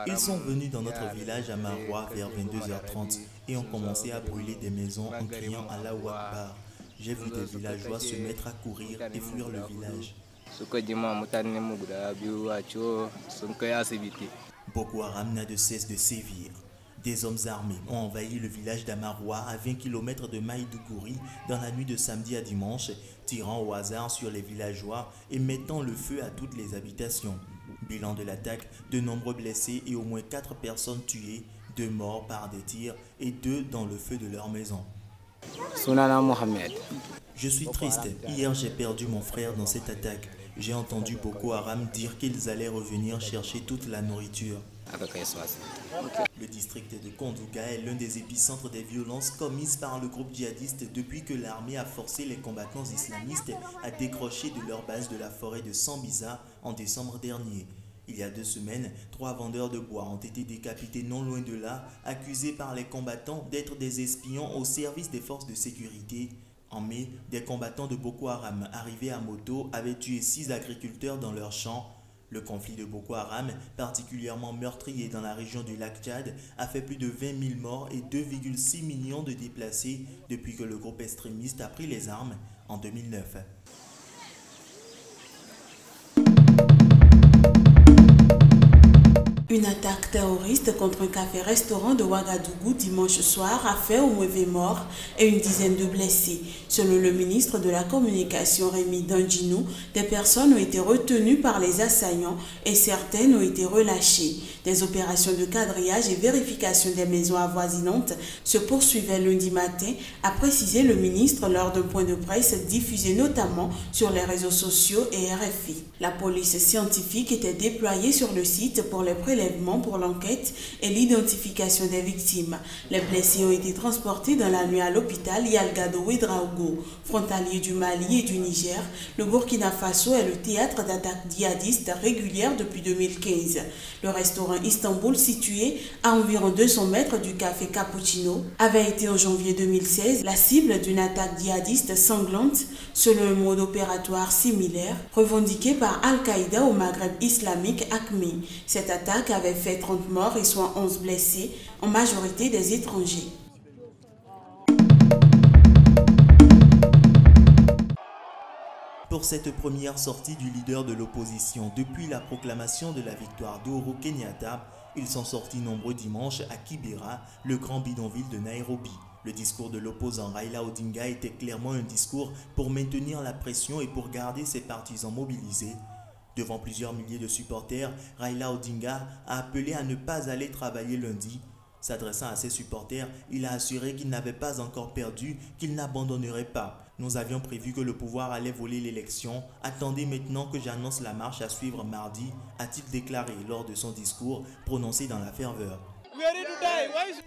Ils sont venus dans notre village à Maroua vers 22h30 et ont commencé à brûler des maisons en criant Allahu Akbar. J'ai vu des villageois se mettre à courir et fuir le village. Boko Haram n'a de cesse de sévir. Des hommes armés ont envahi le village d'Amaroua à 20 km de Maïdougouri dans la nuit de samedi à dimanche, tirant au hasard sur les villageois et mettant le feu à toutes les habitations. Bilan de l'attaque, de nombreux blessés et au moins 4 personnes tuées, 2 morts par des tirs et 2 dans le feu de leur maison. Sunana Mohamed. Je suis triste. Hier, j'ai perdu mon frère dans cette attaque. J'ai entendu Boko Haram dire qu'ils allaient revenir chercher toute la nourriture. Le district de Kondouga est l'un des épicentres des violences commises par le groupe djihadiste depuis que l'armée a forcé les combattants islamistes à décrocher de leur base de la forêt de Sambisa en décembre dernier. Il y a 2 semaines, 3 vendeurs de bois ont été décapités non loin de là, accusés par les combattants d'être des espions au service des forces de sécurité. En mai, des combattants de Boko Haram arrivés à moto avaient tué 6 agriculteurs dans leurs champs. Le conflit de Boko Haram, particulièrement meurtrier dans la région du lac Tchad, a fait plus de 20 000 morts et 2,6 millions de déplacés depuis que le groupe extrémiste a pris les armes en 2009. Une attaque terroriste contre un café-restaurant de Ouagadougou dimanche soir a fait au moins 20 morts et une dizaine de blessés. Selon le ministre de la Communication Rémi Danginou, des personnes ont été retenues par les assaillants et certaines ont été relâchées. Des opérations de quadrillage et vérification des maisons avoisinantes se poursuivaient lundi matin, a précisé le ministre lors d'un point de presse diffusé notamment sur les réseaux sociaux et RFI. La police scientifique était déployée sur le site pour les prélèvements pour l'enquête et l'identification des victimes. Les blessés ont été transportés dans la nuit à l'hôpital Yalgado Ouedraogo, frontalier du Mali et du Niger. Le Burkina Faso est le théâtre d'attaques djihadistes régulières depuis 2015. Le restaurant Istanbul, situé à environ 200 mètres du café Cappuccino, avait été en janvier 2016 la cible d'une attaque djihadiste sanglante selon un mode opératoire similaire revendiqué par Al-Qaïda au Maghreb islamique AQMI. Cette attaque avait fait 30 morts et soit 11 blessés, en majorité des étrangers. Pour cette première sortie du leader de l'opposition depuis la proclamation de la victoire d'Ouro Kenyatta, ils sont sortis nombreux dimanche à Kibera, le grand bidonville de Nairobi. Le discours de l'opposant Raila Odinga était clairement un discours pour maintenir la pression et pour garder ses partisans mobilisés. Devant plusieurs milliers de supporters, Raila Odinga a appelé à ne pas aller travailler lundi. S'adressant à ses supporters, il a assuré qu'il n'avait pas encore perdu, qu'il n'abandonnerait pas. Nous avions prévu que le pouvoir allait voler l'élection. Attendez maintenant que j'annonce la marche à suivre mardi, a-t-il déclaré lors de son discours prononcé dans la ferveur.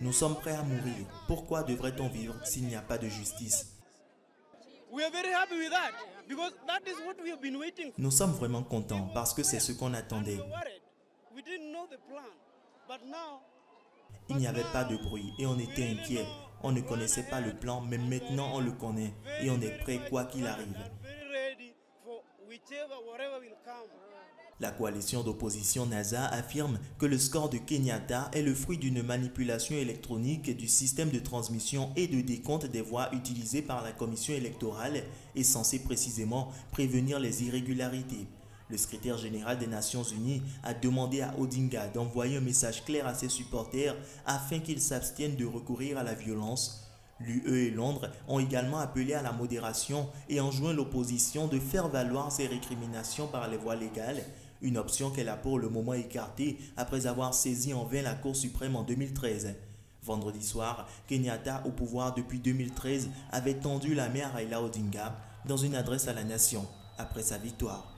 Nous sommes prêts à mourir. Pourquoi devrait-on vivre s'il n'y a pas de justice? Nous sommes vraiment contents parce que c'est ce qu'on attendait. Il n'y avait pas de bruit et on était inquiets. On ne connaissait pas le plan, mais maintenant on le connaît et on est prêt quoi qu'il arrive. La coalition d'opposition NASA affirme que le score de Kenyatta est le fruit d'une manipulation électronique du système de transmission et de décompte des voix utilisé par la commission électorale et censé précisément prévenir les irrégularités. Le secrétaire général des Nations Unies a demandé à Odinga d'envoyer un message clair à ses supporters afin qu'ils s'abstiennent de recourir à la violence. L'UE et Londres ont également appelé à la modération et enjoint l'opposition de faire valoir ses récriminations par les voies légales, une option qu'elle a pour le moment écartée après avoir saisi en vain la Cour suprême en 2013. Vendredi soir, Kenyatta, au pouvoir depuis 2013, avait tendu la main à Raila Odinga dans une adresse à la nation après sa victoire.